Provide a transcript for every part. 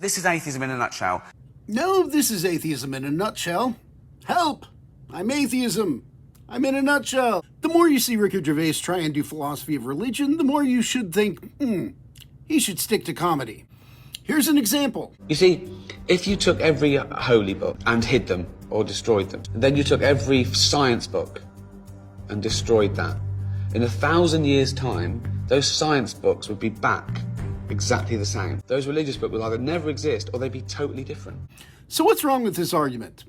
This is atheism in a nutshell. No, this is atheism in a nutshell. Help! I'm atheism. I'm in a nutshell. The more you see Ricky Gervais try and do philosophy of religion, the more you should think, he should stick to comedy. Here's an example. You see, if you took every holy book and hid them or destroyed them, then you took every science book and destroyed that, in 1,000 years' time, those science books would be back exactly the same. Those religious books would either never exist or they'd be totally different. So what's wrong with this argument?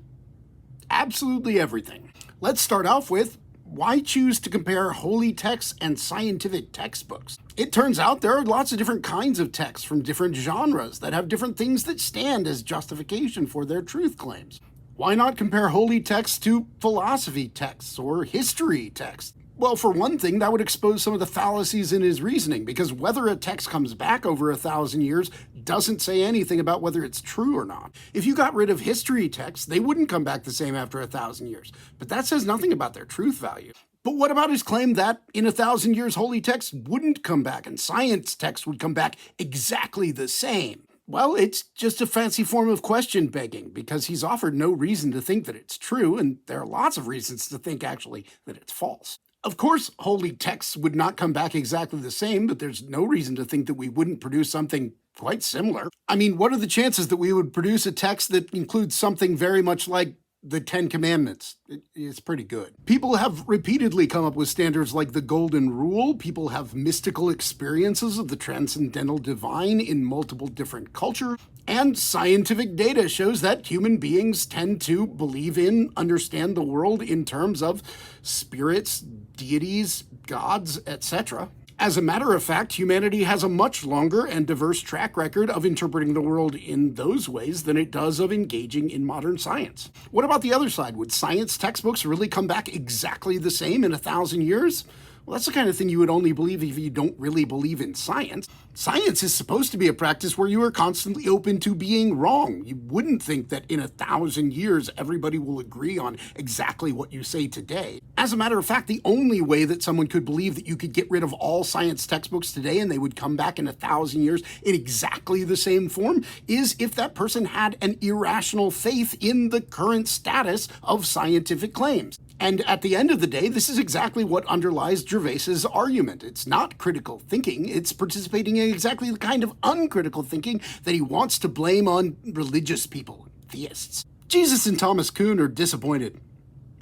Absolutely everything. Let's start off with, why choose to compare holy texts and scientific textbooks? It turns out there are lots of different kinds of texts from different genres that have different things that stand as justification for their truth claims. Why not compare holy texts to philosophy texts or history texts? Well, for one thing, that would expose some of the fallacies in his reasoning, because whether a text comes back over 1,000 years doesn't say anything about whether it's true or not. If you got rid of history texts, they wouldn't come back the same after 1,000 years, but that says nothing about their truth value. But what about his claim that in 1,000 years holy texts wouldn't come back and science texts would come back exactly the same? Well, it's just a fancy form of question begging, because he's offered no reason to think that it's true, and there are lots of reasons to think actually that it's false. Of course, holy texts would not come back exactly the same, but there's no reason to think that we wouldn't produce something quite similar. I mean, what are the chances that we would produce a text that includes something very much like the Ten Commandments? It's pretty good. People have repeatedly come up with standards like the Golden Rule. People have mystical experiences of the transcendental divine in multiple different cultures. And scientific data shows that human beings tend to believe in, understand the world in terms of spirits, deities, gods, etc. As a matter of fact, humanity has a much longer and diverse track record of interpreting the world in those ways than it does of engaging in modern science. What about the other side? Would science textbooks really come back exactly the same in 1,000 years? Well, that's the kind of thing you would only believe if you don't really believe in science. Science is supposed to be a practice where you are constantly open to being wrong. You wouldn't think that in 1,000 years everybody will agree on exactly what you say today. As a matter of fact, the only way that someone could believe that you could get rid of all science textbooks today and they would come back in 1,000 years in exactly the same form is if that person had an irrational faith in the current status of scientific claims. And at the end of the day, this is exactly what underlies Gervais's argument. It's not critical thinking, it's participating in exactly the kind of uncritical thinking that he wants to blame on religious people, theists. Jesus and Thomas Kuhn are disappointed.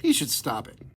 He should stop it.